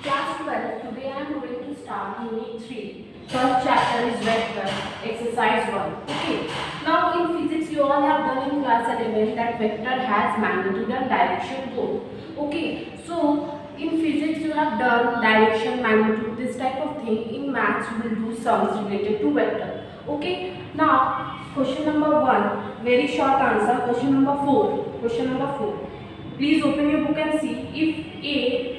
Class 12, today I am going to start Unit 3. First chapter is Vector, Exercise 1. Okay. Now in physics you all have done in class 11 that vector has magnitude and direction both. Okay. So in physics you have done direction, magnitude, this type of thing. In maths you will do sums related to vector. Okay. Now question number 1, very short answer. Question number 4. Question number 4. Please open your book and see if A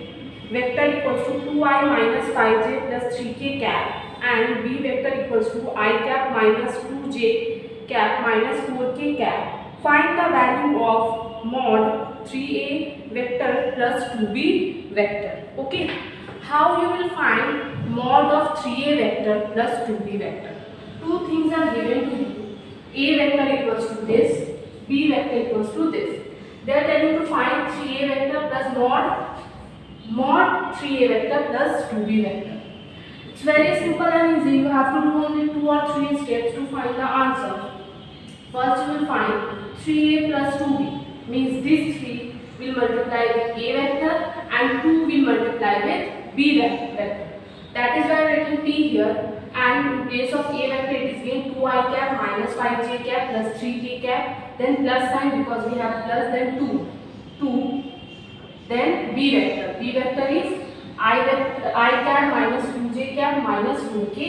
vector equals to 2I minus 5j plus 3k cap and B vector equals to I cap minus 2j cap minus 4k cap. Find the value of mod 3a vector plus 2b vector. Okay. How you will find mod of 3a vector plus 2b vector? Two things are given to you. A vector equals to this, B vector equals to this. They are telling you to find 3a vector plus mod 3a vector plus 2b vector. It's very simple and easy. You have to do only 2 or 3 steps to find the answer. First you will find 3a plus 2b means this 3 will multiply with a vector and 2 will multiply with b vector. That is why I written t here, and in place of a vector it is again 2I cap minus 5j cap plus 3k cap, then plus sign because we have plus, then 2, then b vector. B vector is I cap minus 2j cap minus 4k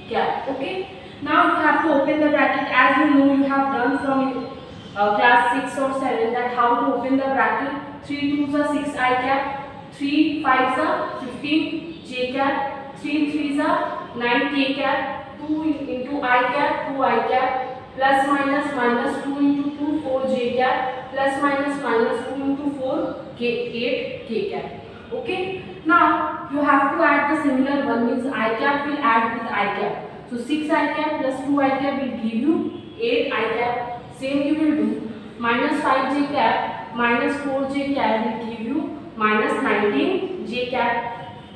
cap. Okay. Now you have to open the bracket. As you know, you have done from class 6 or 7 that how to open the bracket. 3 2s are 6 I cap, 3 5s are 15 j cap, 3 3s are 9 k cap, 2 into I cap 2 I cap, plus minus minus 2 into 2 4 j cap, plus minus minus 2 into 4 8 k cap. Okay. Now you have to add the similar one, means I cap will add with I cap. So 6 I cap plus 2 I cap will give you 8 I cap. Same you will do. Minus 5 j cap minus 4 j cap will give you minus 19 j cap.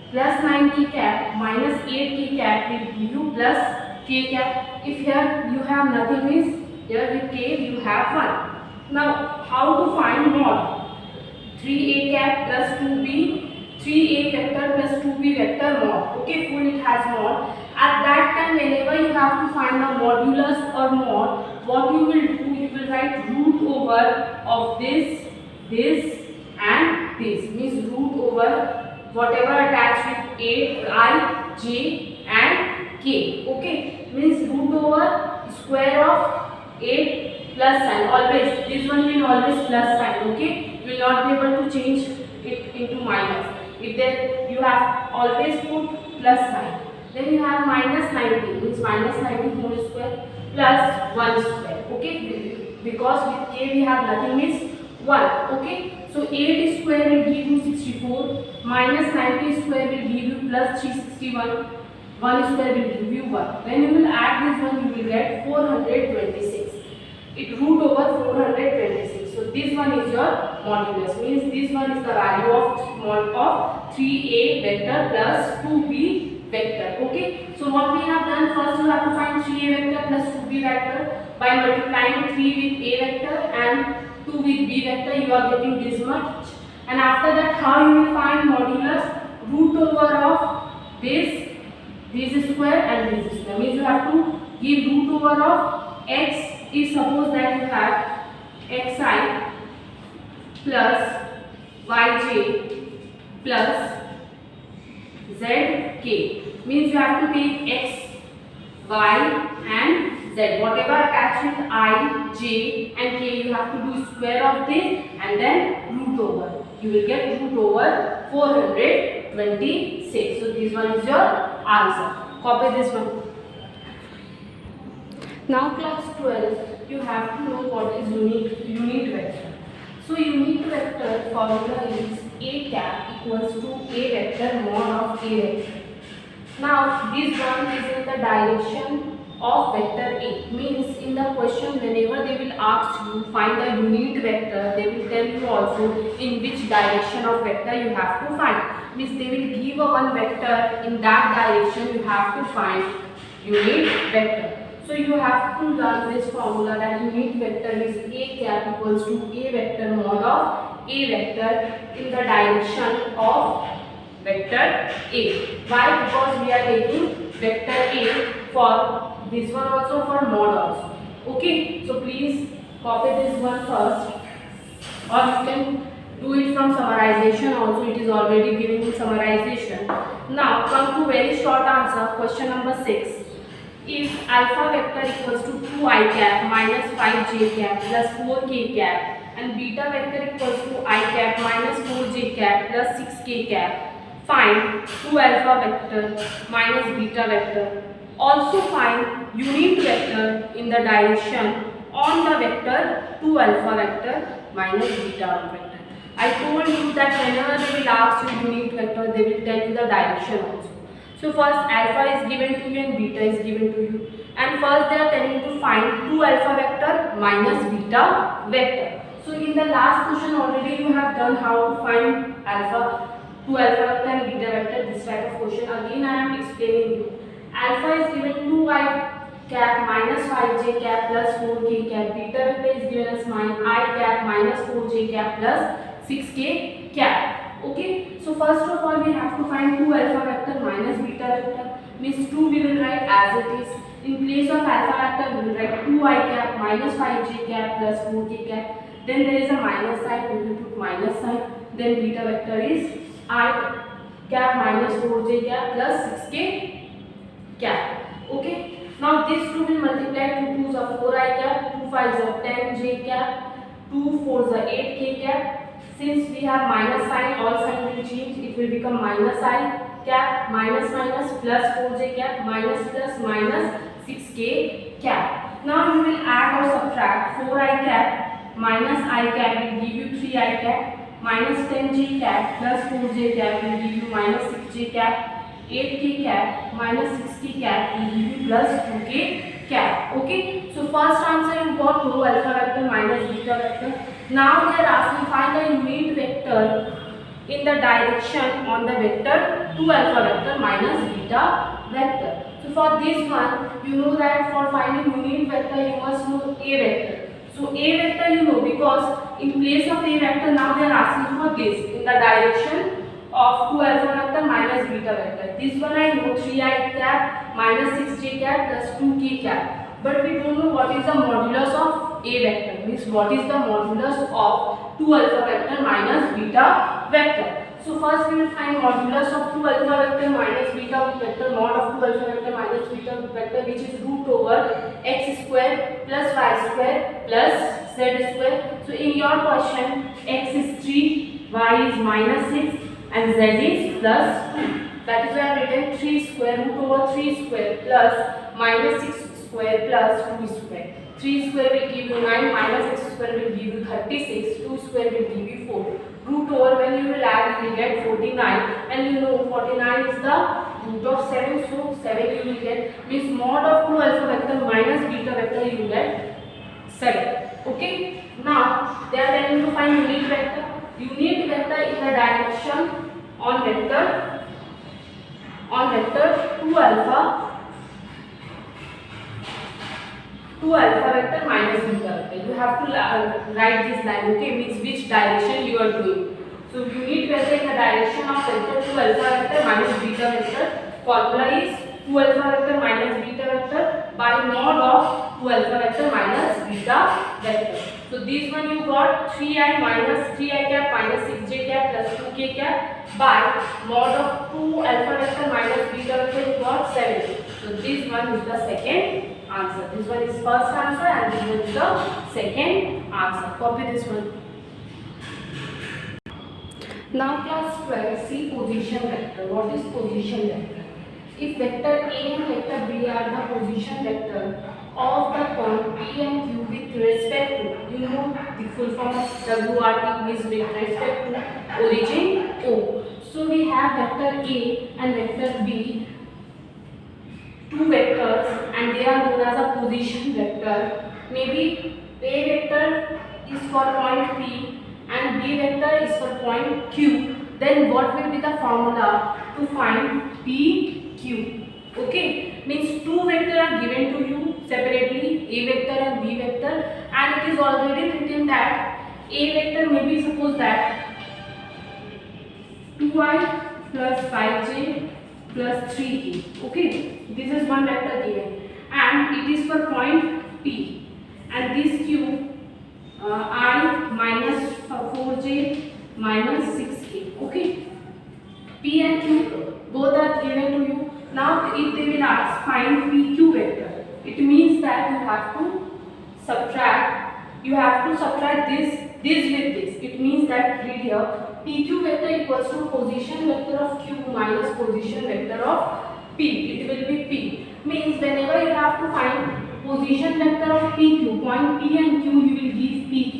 Plus 9 k cap minus 8 k cap will give you plus k cap. If here you have nothing, means here with k you have 1. Now how to find mod? 3a cap plus 2b, 3a vector plus 2b vector mod. Okay, full it has mod. At that time, whenever you have to find the modulus or mod, what you will do, you will write root over of this and this. Means root over whatever attached with a, I, j and k. Okay, means root over square of 8 plus sign. Always this one will always plus sign. Okay. You will not be able to change it into minus. If then you have always put plus sign. Then you have minus 90, means minus 90 whole square plus 1 square. Okay, because with k we have nothing, means 1. Okay, so 8 square will give you 64, minus 90 square will give you plus 361, 1 square will give you 1. When you will add this one, you will get 426. It root over 426. So this one is your modulus, means this one is the value of mod of 3a vector plus 2b vector. Okay. So what we have done, first you have to find 3a vector plus 2b vector by multiplying 3 with a vector and 2 with b vector. You are getting this much. And after that, how you will find modulus? Root over of this square and this square. Means you have to give root over of x. If suppose that you have xi plus yj plus zk, means you have to take x, y and z. Whatever attached with I, j and k, you have to do square of this and then root over. You will get root over 426. So this one is your answer. Copy this one. Now class 12, you have to know what is unit vector. So unit vector formula is a cap equals to a vector mod of a vector. Now this one is in the direction of vector A. Means in the question, whenever they will ask you find the unit vector, they will tell you also in which direction of vector you have to find. Means they will give a one vector in that direction, you have to find unit vector. So you have to learn this formula that unit vector is a cap equals to a vector mod of a vector in the direction of vector A. Why? Because we are taking vector A for this one also, for mod also. Okay, so please copy this one first, or you can do it from summarization also. It is already given in summarization. Now come to very short answer. Question number 6. If alpha vector equals to 2 I cap minus 5 j cap plus 4 k cap and beta vector equals to I cap minus 4 j cap plus 6 k cap, find 2 alpha vector minus beta vector. Also find unit vector in the direction on the vector 2 alpha vector minus beta vector. I told you that whenever they will ask you unit vector, they will tell you the direction also. So first alpha is given to you and beta is given to you, and first they are telling you to find 2 alpha vector minus beta vector. So in the last question already you have done how to find alpha, 2 alpha vector and beta vector, this type of question. Again I am explaining you. Alpha is given 2 I cap minus 5 j cap plus 4 k cap. Beta vector is given as I cap minus 4 j cap plus 6 k cap. Okay, so first of all we have to find 2 alpha vector minus beta vector. Means 2 we will write as it is. In place of alpha vector we will write 2 I cap minus 5 j cap plus 4 k cap. Then there is a minus sign, we will put minus sign. Then beta vector is I cap minus 4 j cap plus 6 k cap. Okay, now this 2 will multiply. 2 2s are 4 I cap, 2 5s are 10 j cap, 2 4s are 8 k cap. Since we have minus sign, all sign will change. It will become minus I cap minus minus plus 4j cap minus plus minus 6k cap. Now you will add or subtract. 4I cap minus I cap will give you 3I cap minus 10j cap plus 4j cap will give you minus 6j cap. 8k cap minus 6k cap will give you plus 2k cap. Okay, so first answer you got 2 alpha vector minus beta vector. Now they are asking find the unit vector in the direction on the vector 2 alpha vector minus beta vector. So for this one you know that for finding unit vector you must know A vector. So A vector you know, because in place of A vector now they are asking for this in the direction of 2 alpha vector minus beta vector. This one I know 3I cap minus 6j cap plus 2k cap. But we don't know what is the modulus of A vector. Means what is the modulus of 2 alpha vector minus beta vector. So first we will find modulus of 2 alpha vector minus beta vector, mod of 2 alpha vector minus beta vector, which is root over x square plus y square plus z square. So in your question x is 3, y is minus 6 and z is plus 2. That is why I have written 3 square root over 3 square plus minus 6 square plus 2 square. 3 square will give you 9, minus x square will give you 36, 2 square will give you 4. Root over, when you will add you will get 49, and you know 49 is the root of 7, so 7 you will get. Means mod of 2 alpha vector minus beta vector you will get 7. Okay, now they are telling you to find unit vector. Unit vector in the direction on vector 2 alpha vector minus beta vector. You have to write this line. Okay, means which direction you are doing. So unit vector in the direction of vector 2 alpha vector minus beta vector. Formula is 2 alpha vector minus beta vector by mod of 2 alpha vector minus beta vector. So this one you got 3I cap minus 6j cap plus 2k cap by mod of 2 alpha vector minus beta vector you got 7. So this one is the second answer. This one is first answer and this one is the second answer. Copy this one. Now class 12, see position vector. What is position vector? If vector A and vector B are the position vector of the point P and Q with respect to, you know the full form of WRT means with respect to origin O. So we have vector A and vector B, two vectors, and they are known as a position vector. Maybe A vector is for point P and B vector is for point Q. Then what will be the formula to find PQ? Okay, means two vectors are given to you separately, A vector and B vector, and it is already written that A vector, maybe suppose that 2i plus 5j plus 3k. Okay, this is one vector given and it is for point P, and this q I minus 4j minus 6k. Okay, P and Q both are given to you. Now if they will ask find PQ vector, it means that you have to subtract this with this. It means that read here, PQ vector equals to position vector of Q minus position vector of P. It will be P. Means whenever you have to find position vector of PQ, point P and Q, you will give PQ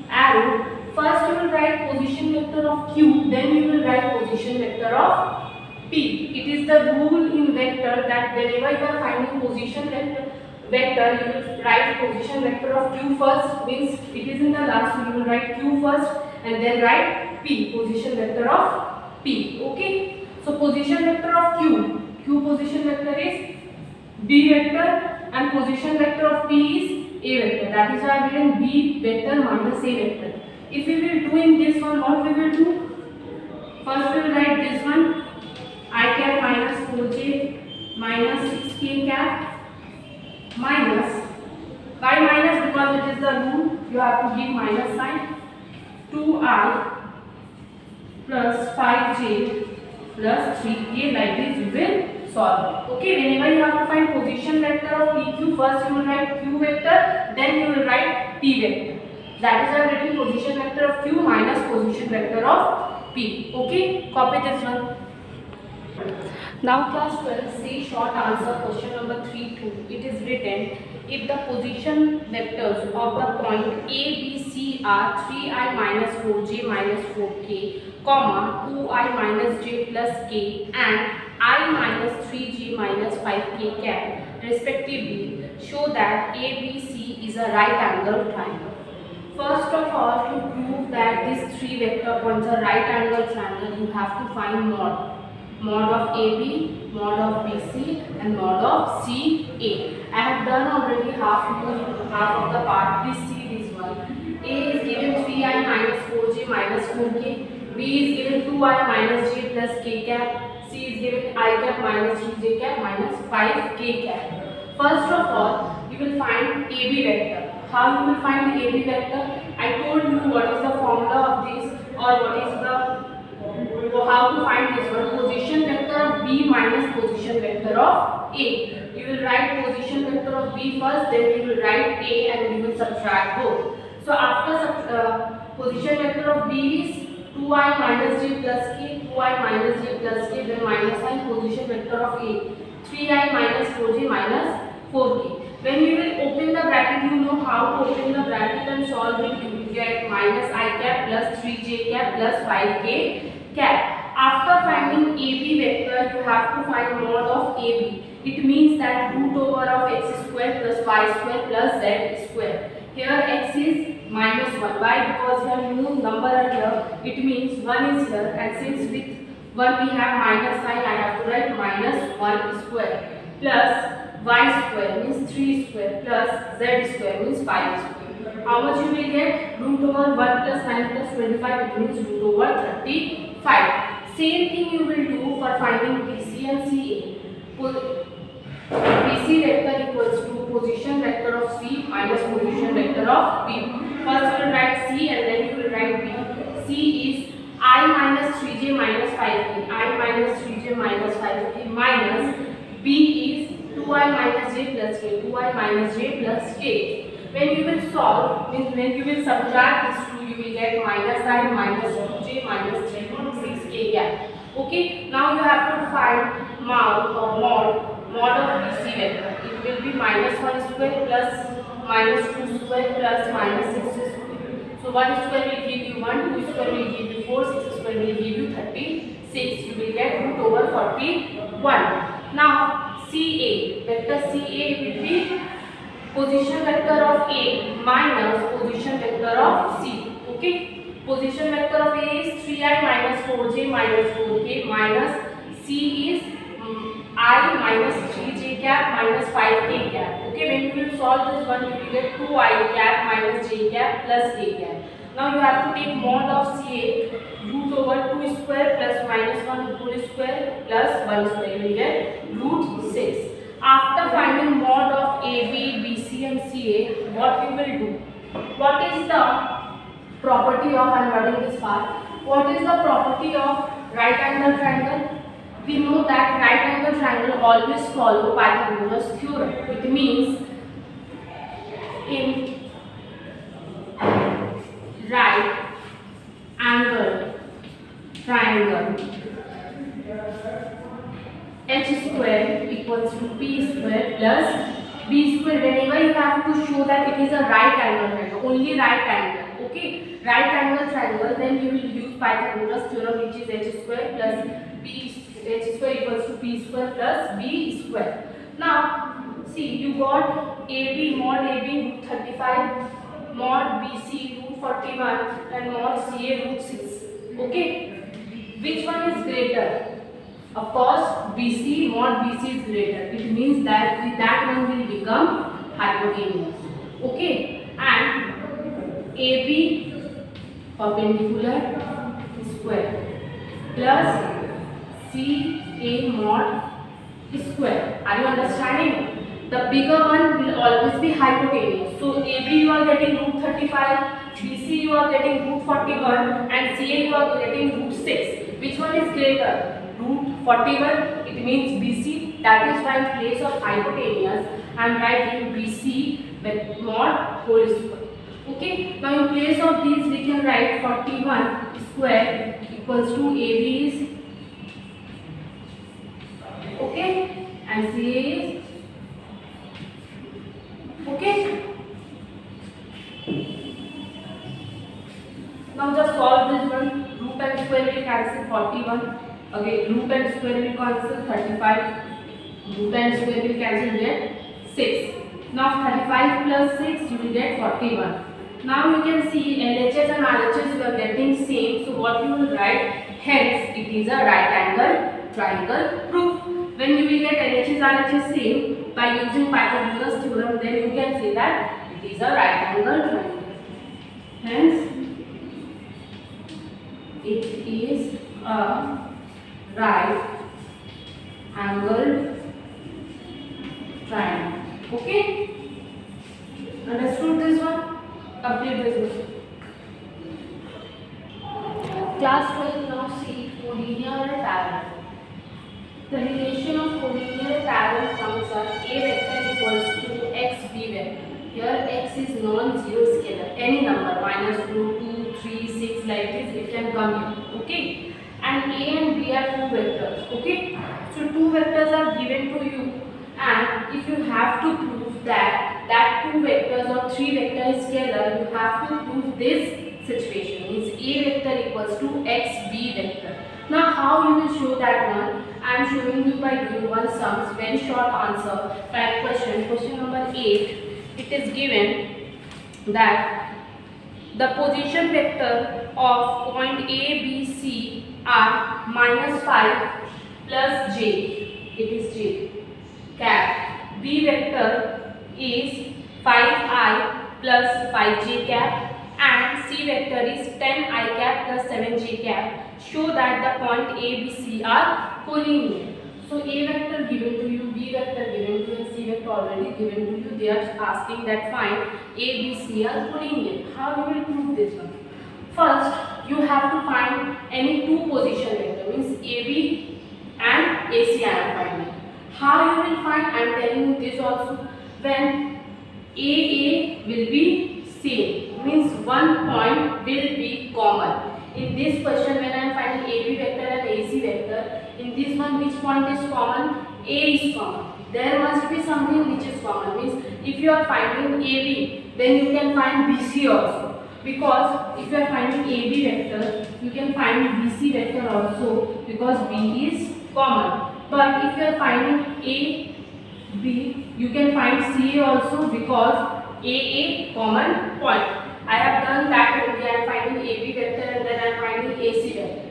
arrow. First you will write position vector of Q, then you will write position vector of P. It is the rule in vector that whenever you are finding position vector, you will write position vector of Q first, means it is in the last, so you will write Q first and then write P, position vector of P. Okay, so position vector of Q position vector is B vector and position vector of P is A vector. That is why I will write B vector minus A vector. If we will do in this one, what we will do? First we will write this one, I cap minus 4j minus 6k cap minus, why minus? Because it is the rule, you have to give minus sign, 2I plus 5j plus 3k. Like this you will solve. Okay, whenever you have to find position vector of PQ, first you will write Q vector, then you will write P vector. That is why I have written position vector of Q minus position vector of P. Okay, copy this one. Now class 12, see short answer question number 3-2. It is written, if the position vectors of the point A, B, C are 3i minus 4j minus 4k, comma 2i minus j plus k and I minus 3j minus 5k cap respectively, show that ABC is a right angle triangle. First of all, to prove that these three vector points are right angle triangle, you have to find mod of AB, mod of BC and mod of CA. I have done already half of the part. Please see this one. A is given 3i minus 4j minus 4k. B is given 2i minus j plus k cap. C is given I cap minus 3j cap minus 5k cap. First of all, you will find AB vector. How you will find AB vector? I told you what is the formula of this, or what is the how to find this one. Position vector of B minus position vector of A. You will write position vector of B first, then you will write A and you will subtract both. So after position vector of B is 2i minus j plus k, 2i minus j plus k, then minus sign position vector of A, 3i minus 4j minus 4k. When you will open the bracket, you know how to open the bracket and solve it. You will get minus I cap plus 3j cap plus 5k cap. After finding AB vector, you have to find mod of AB. It means that root over of x square plus y square plus z square. Here x is minus 1. Why? Because here no number are here. It means 1 is here, and since with 1 we have minus sign, I have to write minus 1 square plus y square means 3 square plus z square means 5 square. How much you will get? Root over 1 plus 9 plus 25, it means root over 35. Same thing you will do for finding BC and CA. BC vector equals to position vector of C minus position vector of B. First you will write C and then you will write B. C is I minus 3j minus 5k. I minus 3j minus 5k minus B is 2i minus j plus k. 2i minus j plus k. When you will solve, means when you will subtract these two, you will get minus I minus 2j minus 6k gap. Okay, now you have to find mod of BC vector. It will be minus 1 square plus minus 2 square plus minus 6 square. So 1 square will give you 1, 2 square will give you 4, 6 square will give you 36. You will get root over 41. Now CA, vector CA will be position vector of A minus position vector of C. Okay, position vector of A is 3i minus 4j minus 4k minus C is I minus 3j cap minus 5k cap. Okay, when you will solve this one, you will get 2i cap minus j cap plus k cap. Now you have to take mod of CA, root over 2 square plus minus 1 whole plus 1 square. You will get root 6. After finding mod of AB, BC and CA, what you will do? What is the property of, I am writing this part, what is the property of right angle triangle? We know that right angle triangle always follow Pythagoras theorem. It means in right angle triangle, h square equals to p square plus b square. Whenever you have to show that it is a right angle triangle, only right angle, okay, right angle triangle, then you will use Pythagoras theorem, which is h square plus h square equals to p square plus b square. Now see, you got AB, mod AB root 35, mod BC root 41 and mod CA root 6. Okay, which one is greater? Of course, BC, mod BC is greater. It means that that one will become hypotenuse. Okay, and AB perpendicular square plus CA mod square. Are you understanding? The bigger one will always be hypotenuse. So AB you are getting root 35, BC you are getting root 41 and CA you are getting root 6. Which one is greater? Root 41, it means BC. That is why in place of hypotenuse I am writing BC with mod whole square. Okay, now in place of these we can write 41 square equals to AB is, okay, and CA is, okay. Now just solve this one. Root and square will cancel 41. Okay, root and square will cancel 35. Root and square will cancel get 6. Now 35 plus 6 you will get 41. Now you can see LHS and RHS you are getting same. So what you will write? Hence it is a right angle triangle proof. When you will get LHS RHS same by using Pythagoras theorem, then you can say that it is a right angle triangle. Hence it is a right angled triangle. Okay? Understood this one? Complete this one. Class 12, now see collinear parallel. The relation of collinear parallel forms are A vector equals to x b vector. Here x is non-zero scalar. Any number, minus 2, 2, 3, 6, like this, it can come here. Okay? And A and B are two vectors. Okay? So two vectors are given to you, and if you have to prove that two vectors or three vectors scalar, you have to prove this situation. Means A vector equals to x b vector. Now how you will show that one? I am showing you by doing one sums. Very short answer. Fact question. Question number 8. It is given that the position vector of point A, B, C are minus 5 plus j. It is j cap. B vector is 5i plus 5j cap, and C vector is 10i cap plus 7j cap. Show that the point A, B, C are collinear. So A vector given to you, B vector given to you, and C vector already given to you. They are asking that find A, B, C are collinear. How you will prove this one? First, you have to find any two position vector, means AB and AC I am finding. How you will find? I am telling you this also. When AA will be same, means one point will be common. In this question, when I am finding AB vector and AC vector, in this one which point is common? A is common. There must be something which is common. Means if you are finding AB, then you can find BC also. Because if you are finding AB vector, you can find BC vector also, because B is common. But if you are finding A, B, you can find CA also, because AA common point. I have done that only. I am finding AB vector and then I am finding AC vector.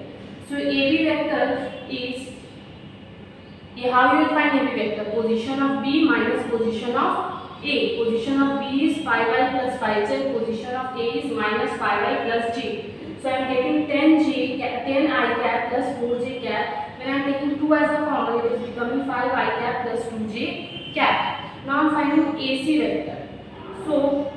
So AB vector is, how you will find AB vector? Position of B minus position of A. Position of B is 5i plus 5j. Position of A is minus 5i plus j. So I am getting 10 I cap plus 4j cap. When I am taking 2 as a common, it is becoming 5 I cap plus 2j cap. Now I am finding AC vector. So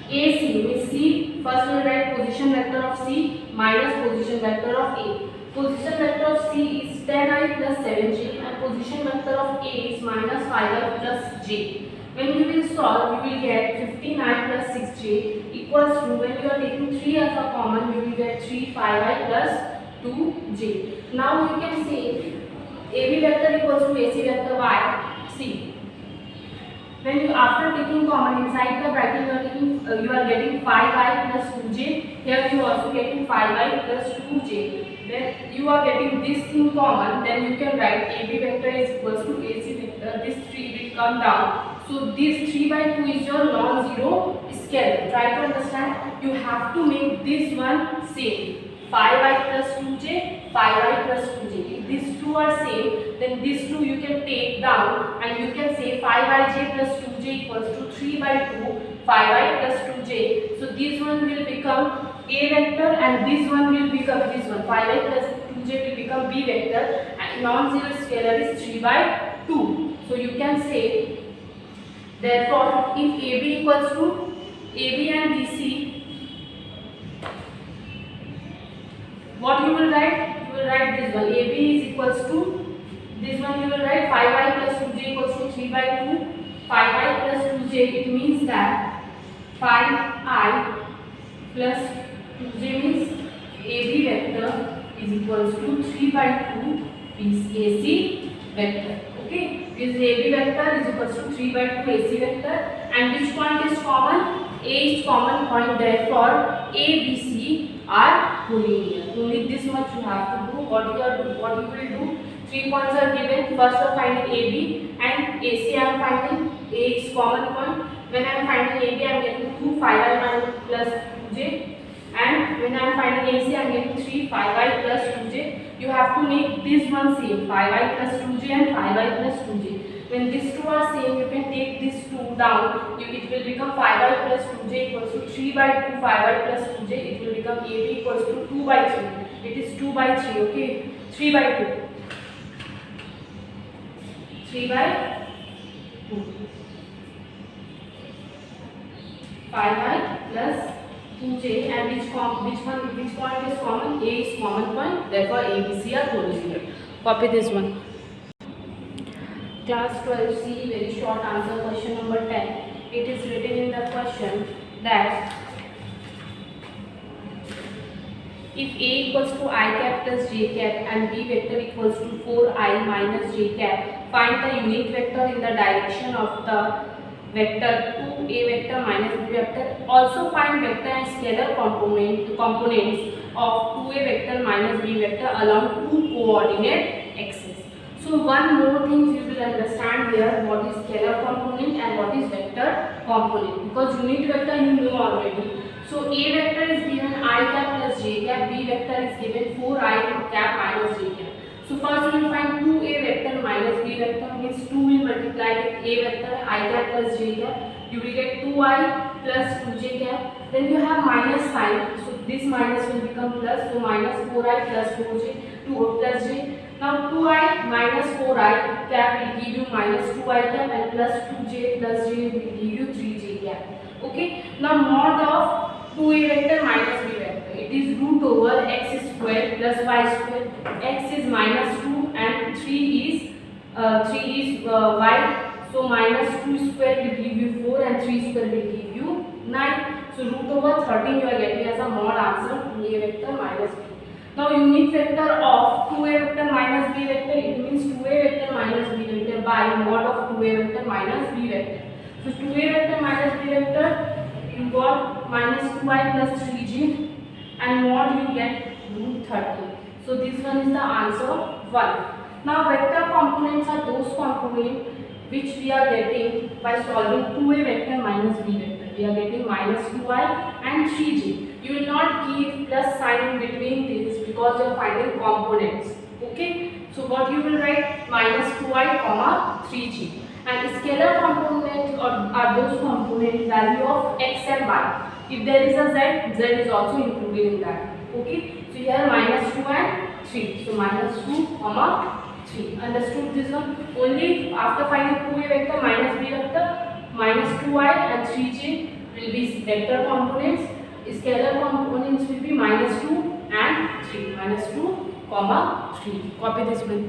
AC means C. First we will write position vector of C minus position vector of A. Position vector of C is 10I plus 7j and position vector of A is minus 5I plus j. When you will solve, you will get 15I plus 6j equals to, when you are taking 3 as a common, you will get 3 5I plus 2j. Now you can say AB vector equals to AC vector by C. When you, after taking common inside the bracket, you are getting 5I plus 2j. Here you are also getting 5I plus 2j. When you are getting this thing common, then you can write AB vector is equals to AC vector. This 3 will come down. So this 3 by 2 is your non-zero scalar. Try to understand. You have to make this one same. 5I plus 2j, 5I plus 2j. If these two are same, then these two you can take down and you can say 5ij plus 2j equals to 3 by 2, 5I plus 2j. So this one will become A vector and this one will become this one. 5I plus 2j will become B vector and non-zero scalar is 3 by 2. So you can say, therefore, if AB equals to AB and BC, what you will write? You will write this one. AB is equals to, this one you will write 5I plus 2j equals to 3 by 2. 5I plus 2j, it means that 5I plus 2j means AB vector is equals to 3 by 2 is AC vector. Okay, this AB vector is equals to 3 by 2 AC vector, and which point is common? A is common point, therefore A, B, C are collinear. Only this much you have to do. What you will do? 3 points are given. First I am finding AB and AC I am finding. A is common point. When I am finding AB, I am getting 2 5I minus plus 2j, and when I am finding AC, I am getting 3 5I plus 2j. You have to make this one same, 5I plus 2j and 5I plus 2j. When these two are same, you can take these two down. It will become 5I plus 2j equals to 3 by 2 5I plus 2j. It will become AB equals to 2 by 3. It is 2 by 3. Okay, 3 by 2. 3 by 2. 5I plus 2j, and which point is common? A is common point. Therefore, A, B, C are collinear. Copy this one. Class 12C, very short answer, question number 10. It is written in the question that if A equals to I cap plus j cap and B vector equals to 4I minus j cap, find the unit vector in the direction of the vector 2A vector minus B vector. Also find vector and scalar components of 2A vector minus B vector along two coordinate axes. So one more thing you will understand here, what is scalar component and what is vector component, because unit vector you know already. So A vector is given I cap plus j cap, B vector is given 4I cap minus j cap. So first you will find 2A vector minus B vector, means 2 will multiply with A vector I cap plus j cap. You will get 2I plus 2j cap. Then you have minus sign, so this minus will become plus, so minus 4I plus 4j, 2 plus j. Now 2I minus 4I cap will give you minus 2I cap, and plus 2j plus j will give you 3j cap. Okay. Now mod of 2A vector minus B vector. It is root over x square plus y square. X is minus 2 and 3 is y. So minus 2 square will give you 4 and 3 square will give you 9. So root over 13 you are getting as a mod answer 2A vector minus B. Now unit vector of 2A vector minus B vector, it means 2A vector minus B vector by mod of 2A vector minus B vector. So 2A vector minus B vector, you got minus 2I plus 3j, and mod you get root 13. So this one is the answer 1. Now vector components are those components which we are getting by solving 2A vector minus B vector. We are getting minus 2I and 3j. You will not give plus sign between these because you are finding components. Okay. So what you will write? Minus 2I comma 3j. And scalar components are those component value of x and y. If there is a z, z is also included in that. Okay, so here minus 2 and 3. So minus 2 comma 3. Understood this one? Only after finding 2a vector minus b vector, minus 2i and 3j will be vector components. Scalar components will be minus 2 and 3. Minus 2 comma 3. Copy this one.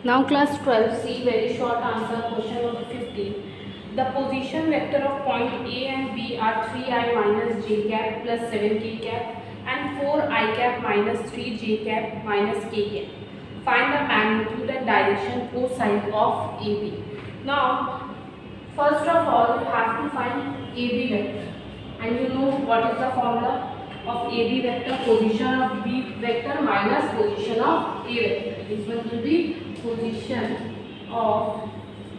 Now class 12, see very short answer, question number 15. The position vector of point A and B are 3i minus j cap plus 7k cap and 4i cap minus 3j cap minus k cap. Find the magnitude and direction cosine of AB. Now, first of all, you have to find AB vector. And you know what is the formula of AB vector? Position of B vector minus position of A vector. This one will be position of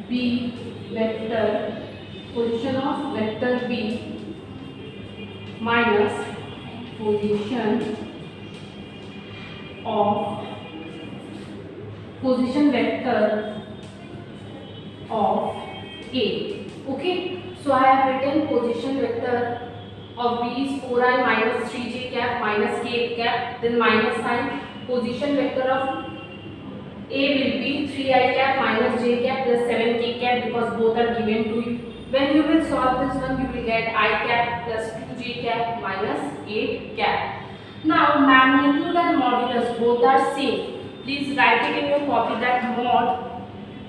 B vector, position of vector B minus position vector of A. Okay, so I have written position vector of B is 4i minus 3j cap minus k cap, then minus sign. Position vector of A will be 3i cap minus j cap plus 7k cap because both are given to you. When you will solve this one, you will get I cap plus 2j cap minus 8 cap. Now magnitude and modulus both are same. Please write it in your copy that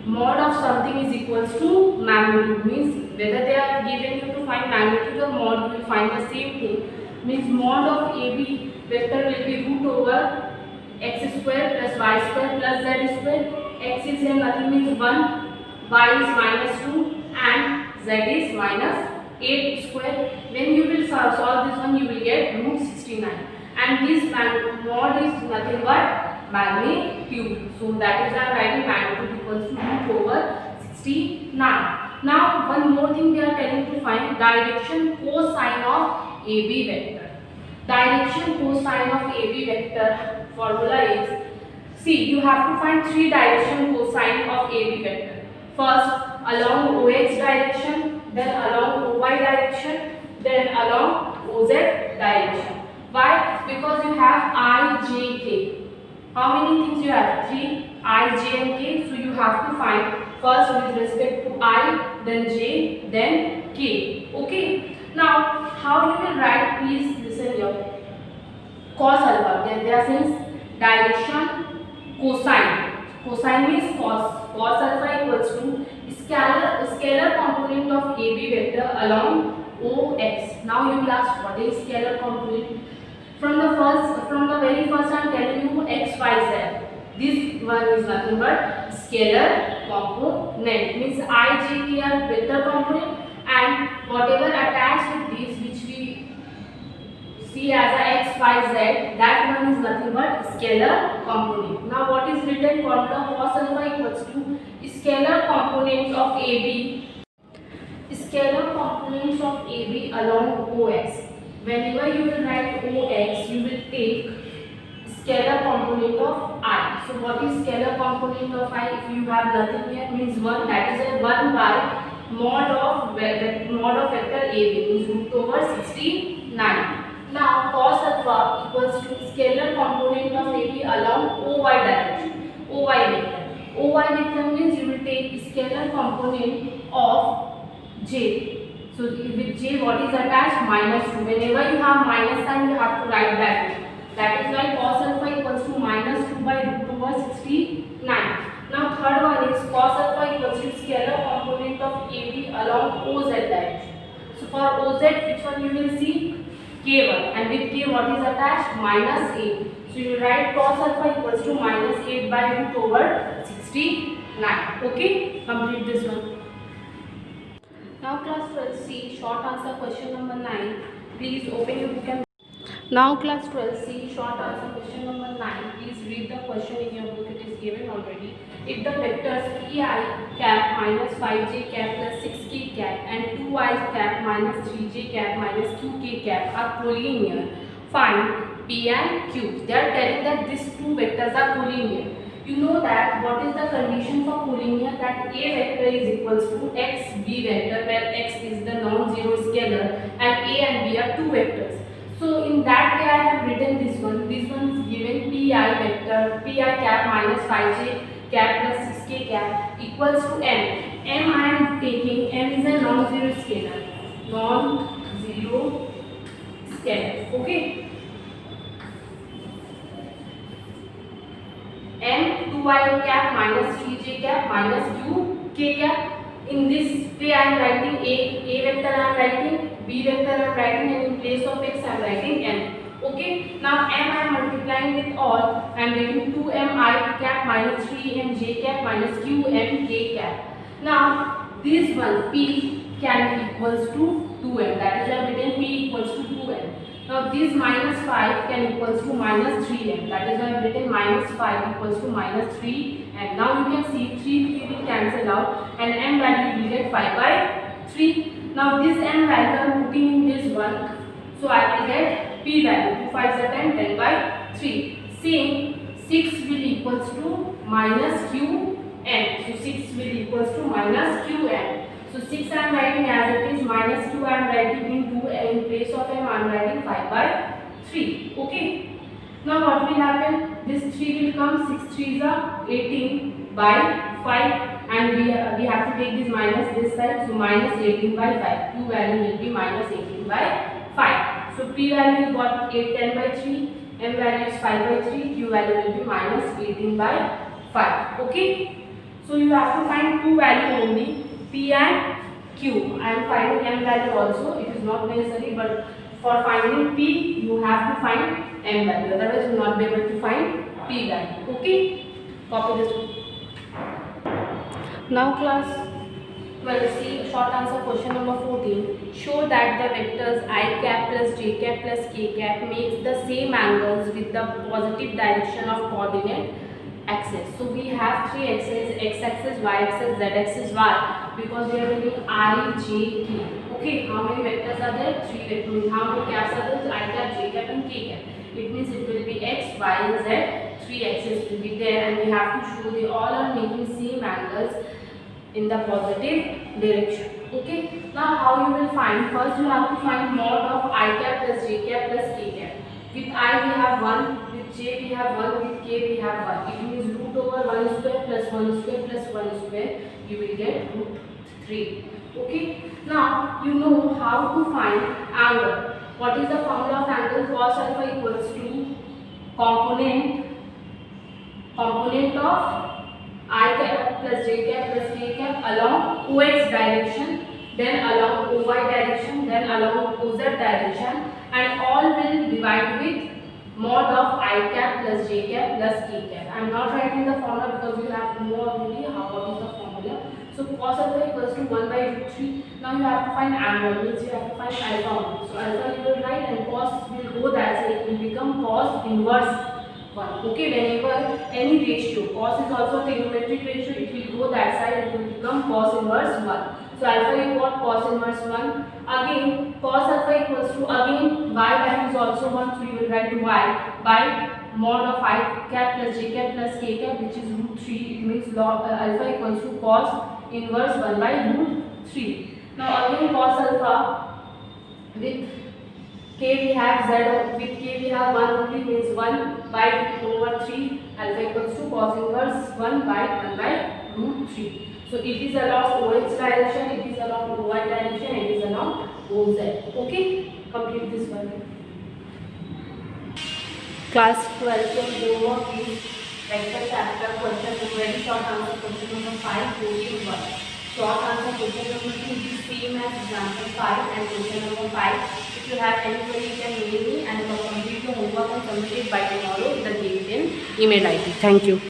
mod of something is equals to magnitude. Means whether they are given you to find magnitude or mod, you will find the same thing. Means mod of AB vector will be root over x square plus y square plus z square. X is here nothing means 1, y is minus 2 and z is minus 8 square. When you will solve this one, you will get root 69. And this mod is nothing but magnitude. So that is our writing magnitude equals to root over 69. Now one more thing they are telling to find direction cosine of AB vector. Direction cosine of AB vector formula is, see, you have to find 3 direction cosine of AB vector. First along OX direction, then along OY direction, then along OZ direction. Why? Because you have I, J, K. How many things you have? 3, I, J and K. So you have to find first with respect to I, then J, then K. Okay. Now how you will write? Please listen here. Cos alpha. They are saying direction cosine. Cosine means cos. Cos alpha equals to scalar component of AB vector along OX. Now you will ask what is scalar component? From the very first I am telling you x, y, z. This one is nothing but scalar component. Means I, J, K are vector component and whatever attached with these which we see as a x, y, z, that one is nothing but scalar component. Now what is written formula? Cos alpha equals to scalar component of AB. Scalar components of AB along OX. Whenever you will write OX, you will take scalar component of I. So what is scalar component of I? If you have nothing here, means 1, that is a 1 by mod of vector AB, means root over 69. Now cos alpha equals to scalar component of AB along OY direction. OY vector. OY vector means you will take scalar component of J. So with J what is attached? Minus 2. Whenever you have minus sign, you have to write that. That is why cos alpha equals to minus 2 by root over 69. Now third one is cos alpha equals to scalar component of AB along OZ direction. So for OZ, which one you will see? K1. And with K what is attached? Minus 8. So you write cos alpha equals to minus 8 by root over 69. Okay, complete this one. Now class 12C, short answer question number 9. Please open your book and now class 12C, short answer question number 9. Please read the question in your book, it is given already. If the vectors ei cap minus 5j cap plus 6k cap and 2i cap minus 3j cap minus 2k cap are collinear, find P and Q. They are telling that these two vectors are collinear. You know that what is the condition for collinear, that A vector is equals to x b vector, where x is the non-zero scalar and A and B are two vectors. So in that way I have written this one. This one is given pi vector, pi cap minus 5j cap plus 6k cap equals to m. M I am taking, m is a non-zero scalar. Non-zero scalar. Okay. M 2y cap minus 3j cap minus q k cap. In this way I am writing a vector I am writing, b vector I am writing, and in place of x I am writing n. Okay. Now m I am multiplying with all. I am getting 2mi cap minus 3mj cap minus qm cap. Now this one p can be equals to 2m. That is why I have written p equals to 2m. Now this minus 5 can equals to minus 3m. That is why I have written minus 5 equals to minus 3m. Now you can see 3 will cancel out and m value will get 5 by 3. Now this m value I am putting in this one. So I will get p value. 2 5 is 10, 10 by 3. Same, 6 will equals to minus qm. So 6 will equals to minus qm. So 6 I am writing as it is, minus 2 I am writing in 2, in place of m I am writing 5 by 3. Okay. Now what will happen? This 3 will come, 6 3s are 18 by 5, and we have to take this minus this side. So minus 18 by 5. Q value will be minus 18 by 5. So P value got 8 10 by 3, M value is 5 by 3, Q value will be minus 18 by 5. Okay. So you have to find two value only, P and Q. I am finding M value also. It is not necessary, but for finding P you have to find M value. Otherwise you will not be able to find P value. Okay. Copy this one. Now class 12, short answer question number 14. Show that the vectors I cap plus j cap plus k cap makes the same angles with the positive direction of coordinate axis. So we have three axes, x axis, y axis, z axis, y, because we are taking I, j, k. Okay, how many vectors are there? 3 vectors. How many caps are there? I cap, j cap and k cap. It means it will be x, y and z. 3 axes will be there, and we have to show they all are making same angles in the positive direction. Okay, now how you will find? First you have to find mod of I cap plus j cap plus k cap. With I we have 1, with j we have 1, with k we have 1. It means root over 1 square plus 1 square plus 1 square, you will get root 3. Okay, now you know how to find angle. What is the formula of angle? Cos alpha equals to component of I cap plus j cap plus k cap along OX direction, then along OY direction, then along OZ direction, and all will divide with mod of I cap plus j cap plus k cap. I am not writing the formula because you have to know already what is the formula. So cos alpha equals to 1 by root 3. Now you have to find angle, means you have to find alpha only. So alpha you will write and cos will go that side, it will become cos inverse 1. Okay, whenever any ratio, cos is also a trigonometric ratio, it will go that side, it will become cos inverse 1. So alpha you got cos inverse 1. Again cos alpha equals to, again y value is also 1, so you will write y by mod of I cap plus j cap plus k cap, which is root 3. It means log alpha equals to cos inverse 1 by root 3. Now again cos alpha, with k we have z, with k we have 1 only, means 1 by root over 3, alpha equals to cos inverse 1 by root 3. So it is along OX direction, it is along OY direction, it is along OZ. Okay, complete this one. Class 12 homework is vector chapter question, very short answer question number 5, question 1. Short answer question number 2 is same as example 5 and question number 5. If you have any query, you can mail me and complete your homework and submit it by tomorrow with the date in email ID. Thank you.